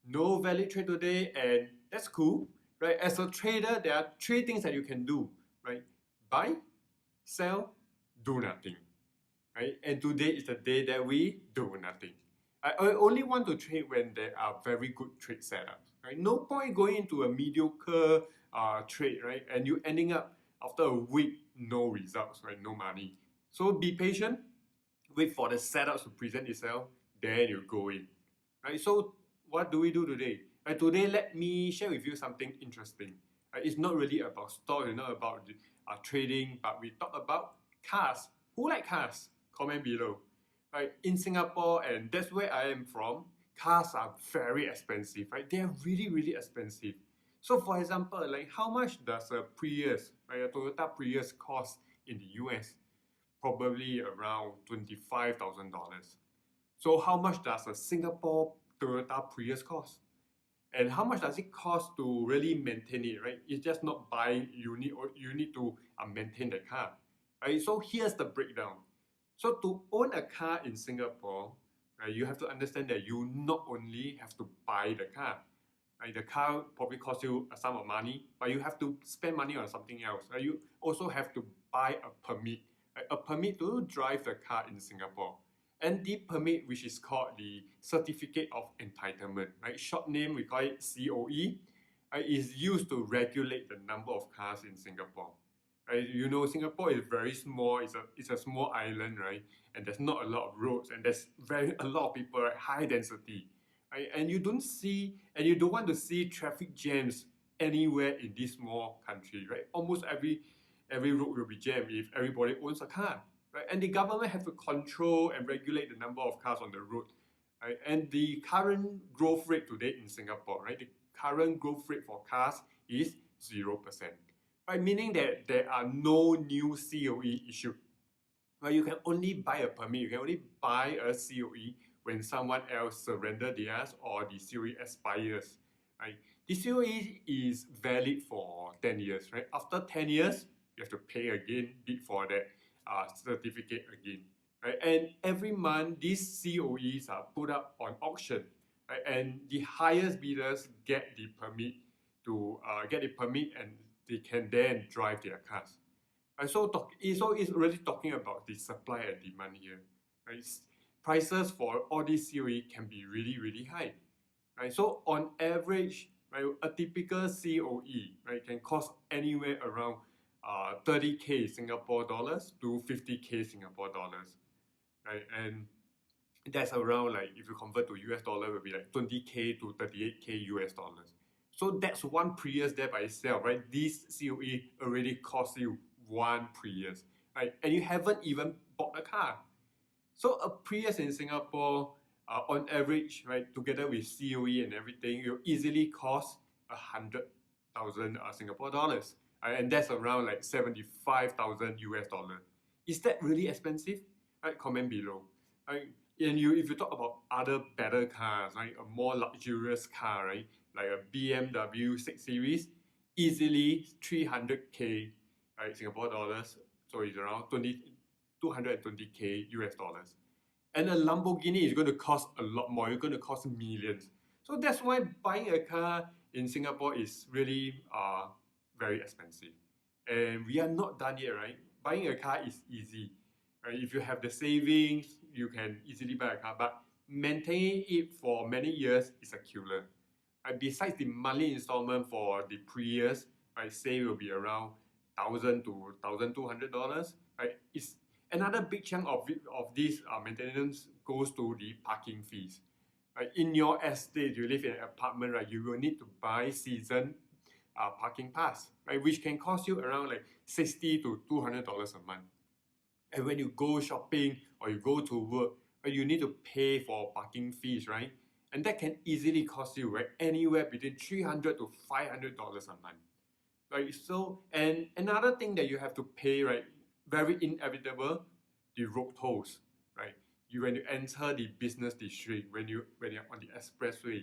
no valid trade today, and that's cool, right? As a trader, there are three things that you can do, right? Buy, sell, do nothing, right? And today is the day that we do nothing. I only want to trade when there are very good trade setups, right? No point going into a mediocre trade, right? And you ending up after a week, no results, right? No money. So be patient, wait for the setups to present itself, then you go in, right? So what do we do today? Today, let me share with you something interesting. It's not really about stock, it's not about trading, but we talk about cars. Who like cars? Comment below. Right, in Singapore, and that's where I am from, cars are very expensive, right? They are really, really expensive. So for example, like how much does a Prius, right, a Toyota Prius cost in the US? Probably around $25,000. So how much does a Singapore Toyota Prius cost? And how much does it cost to really maintain it, right? It's just not buying, you need to maintain the car, right? So here's the breakdown. So to own a car in Singapore, right, you have to understand that you not only have to buy the car, right? The car probably costs you a sum of money, but you have to spend money on something else. Right? You also have to buy a permit, right? A permit to drive the car in Singapore. And the permit, which is called the Certificate of Entitlement, right? Short name, we call it COE, is used to regulate the number of cars in Singapore. Right? You know, Singapore is very small, it's a small island, right? And there's not a lot of roads, and there's a lot of people, right? High density. Right? And you don't want to see traffic jams anywhere in this small country, right? Almost every road will be jammed if everybody owns a car. Right? And the government have to control and regulate the number of cars on the road. Right? And the current growth rate today in Singapore, right? The current growth rate for cars is 0%. Right? Meaning that there are no new COE issued. Right? You can only buy a permit, you can only buy a COE when someone else surrender theirs or the COE expires. Right? The COE is valid for 10 years. Right? After 10 years, you have to pay again, bid for that certificate again, right? And every month these COEs are put up on auction, right? And the highest bidders get the permit and they can then drive their cars. Right? So it's really talking about the supply and demand here, right? Prices for all these COE can be really, really high, right? So on average, right, a typical COE, right, can cost anywhere around 30k Singapore dollars to 50k Singapore dollars, right? And that's around, like, if you convert to US dollar, will be like 20k to 38k US dollars. So that's one Prius there by itself, right? This COE already costs you one Prius, right? And you haven't even bought a car. So a Prius in Singapore, on average, right, together with COE and everything, will easily cost 100,000 Singapore dollars. And that's around like 75,000 US dollar. Is that really expensive? Right, comment below. Right, and if you talk about other better cars, right, a more luxurious car, right, like a BMW 6 Series, easily 300k, right, Singapore dollars. So it's around 220k US dollars. And a Lamborghini is going to cost a lot more. It's going to cost millions. So that's why buying a car in Singapore is really very expensive. And we are not done yet, right? Buying a car is easy. Right? If you have the savings, you can easily buy a car. But maintaining it for many years is a killer. Right? Besides the monthly installment for the Prius, right, say will be around $1,000 to $1,200. Right? It's another big chunk of this maintenance goes to the parking fees. Right? In your estate, you live in an apartment, right? You will need to buy season parking pass, right? Which can cost you around like $60 to $200 a month. And when you go shopping or you go to work, right, you need to pay for parking fees, right? And that can easily cost you, right, anywhere between $300 to $500 a month. Right? So, and another thing that you have to pay, right, very inevitable, the road tolls, right? When you enter the business district, when you're on the expressway,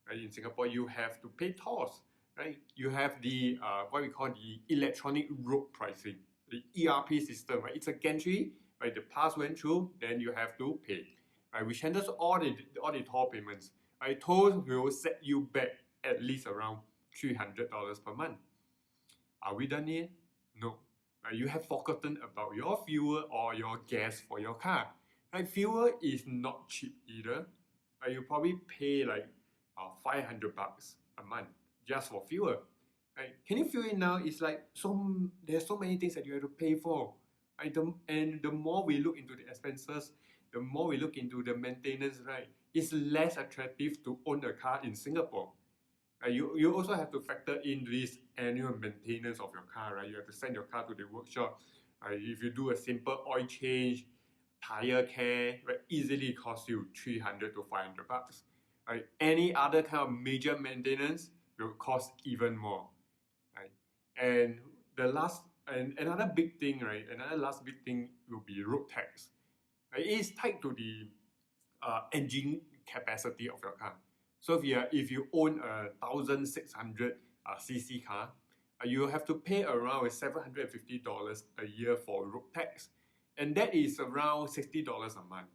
right, in Singapore, you have to pay tolls, right? You have the what we call the electronic road pricing, the ERP system, right? It's a gantry, right? The pass went through, then you have to pay, right? Which handles all the toll payments. Toll will set you back at least around $300 per month. Are we done yet? No. You have forgotten about your fuel or your gas for your car. Fuel is not cheap either. You probably pay like $500 a month just for fuel. Can you feel it now? It's like there's so many things that you have to pay for. And the more we look into the expenses, the more we look into the maintenance, it's less attractive to own a car in Singapore. You also have to factor in this annual maintenance of your car, right? You have to send your car to the workshop. If you do a simple oil change, tire care, easily cost you $300 to $500. Any other kind of major maintenance will cost even more. And another big thing, another last big thing will be road tax. It is tied to the engine capacity of your car. So if you own a 1,600 cc car, you have to pay around $750 a year for road tax, and that is around $60 a month.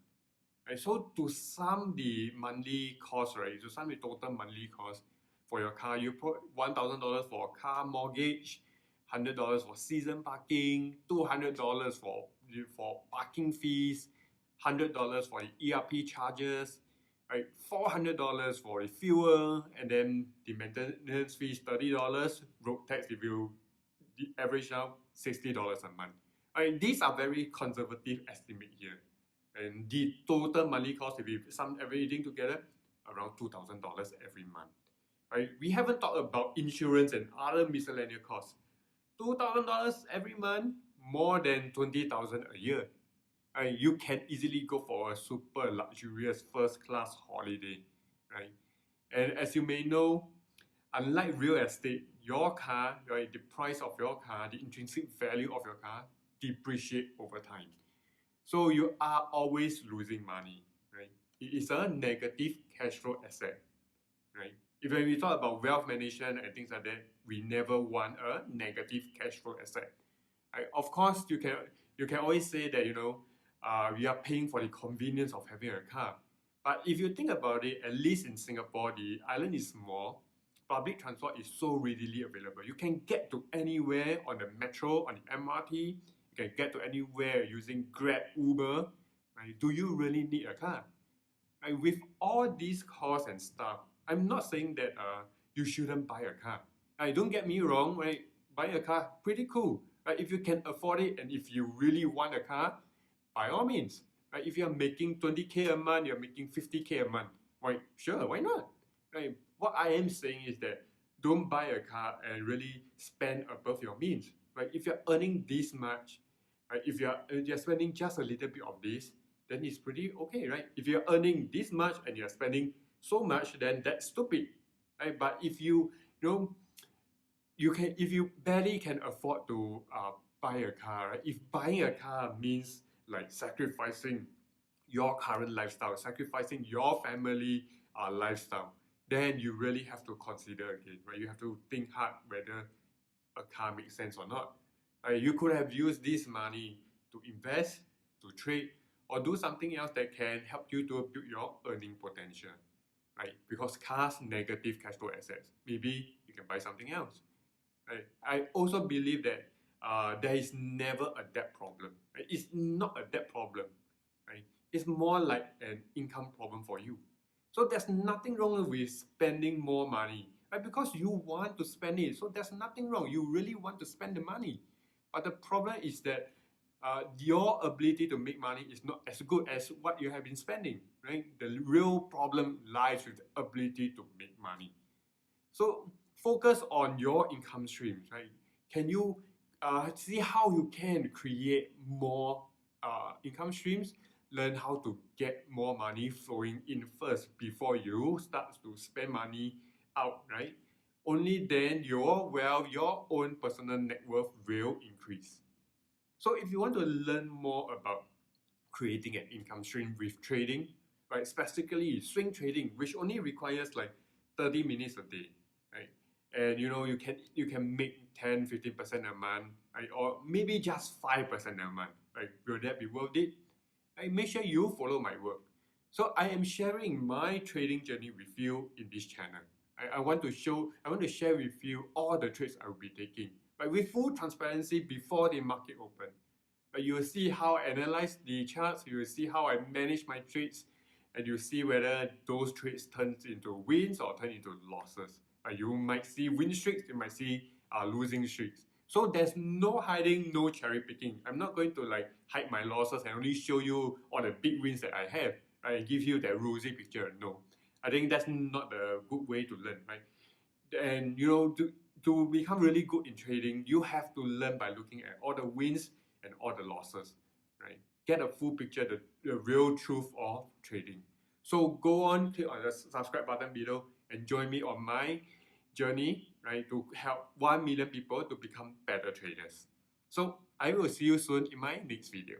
So to sum the monthly cost, to sum the total monthly cost for your car, you put $1,000 for car mortgage, $100 for season parking, $200 for parking fees, $100 for the ERP charges, $400 for the fuel, and then the maintenance fees $30, road tax if you average out $60 a month. These are very conservative estimate here, and the total monthly cost, if you sum everything together, around $2,000 every month. We haven't talked about insurance and other miscellaneous costs. $2,000 every month, more than $20,000 a year. You can easily go for a super luxurious first class holiday, And as you may know, unlike real estate, your car, the price of your car, the intrinsic value of your car depreciate over time. So you are always losing money, It is a negative cash flow asset, If we talk about wealth management and things like that, we never want a negative cash flow asset. Of course, you can always say that we are paying for the convenience of having a car. But if you think about it, at least in Singapore, the island is small. Public transport is so readily available. You can get to anywhere on the metro, on the MRT. You can get to anywhere using Grab, Uber. Do you really need a car? With all these costs and stuff, I'm not saying that you shouldn't buy a car. Don't get me wrong, buying a car, pretty cool. If you can afford it and if you really want a car, by all means. If you're making 20K a month, you're making 50K a month, sure, why not? What I am saying is that don't buy a car and really spend above your means. If you're earning this much, if you're spending just a little bit of this, then it's pretty okay, If you're earning this much and you're spending so much, then that's stupid, But if if you barely can afford to buy a car, if buying a car means like sacrificing your current lifestyle, sacrificing your family lifestyle, then you really have to consider again, You have to think hard whether a car makes sense or not. You could have used this money to invest, to trade, or do something else that can help you to build your earning potential, Because cars negative cash flow assets. Maybe you can buy something else. I also believe that there is never a debt problem. It's not a debt problem. It's more like an income problem for you. So there's nothing wrong with spending more money, because you want to spend it. So there's nothing wrong. You really want to spend the money. But the problem is that your ability to make money is not as good as what you have been spending, The real problem lies with the ability to make money. So focus on your income streams, Can you see how you can create more income streams? Learn how to get more money flowing in first before you start to spend money out, Only then your wealth, your own personal net worth will increase. So if you want to learn more about creating an income stream with trading, specifically swing trading, which only requires like 30 minutes a day, And you can make 10-15% a month, or maybe just 5% a month, Will that be worth it? Make sure you follow my work. So I am sharing my trading journey with you in this channel. I want to share with you all the trades I will be taking, but with full transparency before the market open. But you will see how I analyze the charts, you will see how I manage my trades, and you'll see whether those trades turn into wins or turn into losses. You might see win streaks, you might see losing streaks. So there's no hiding, no cherry picking. I'm not going to like hide my losses and only show you all the big wins that I have, right? And give you that rosy picture. No, I think that's not the good way to learn, right? And you know, to become really good in trading, you have to learn by looking at all the wins and all the losses, right? Get a full picture, the real truth of trading. So go on, click on the subscribe button below and join me on my journey, right, to help 1 million people to become better traders. So I will see you soon in my next video.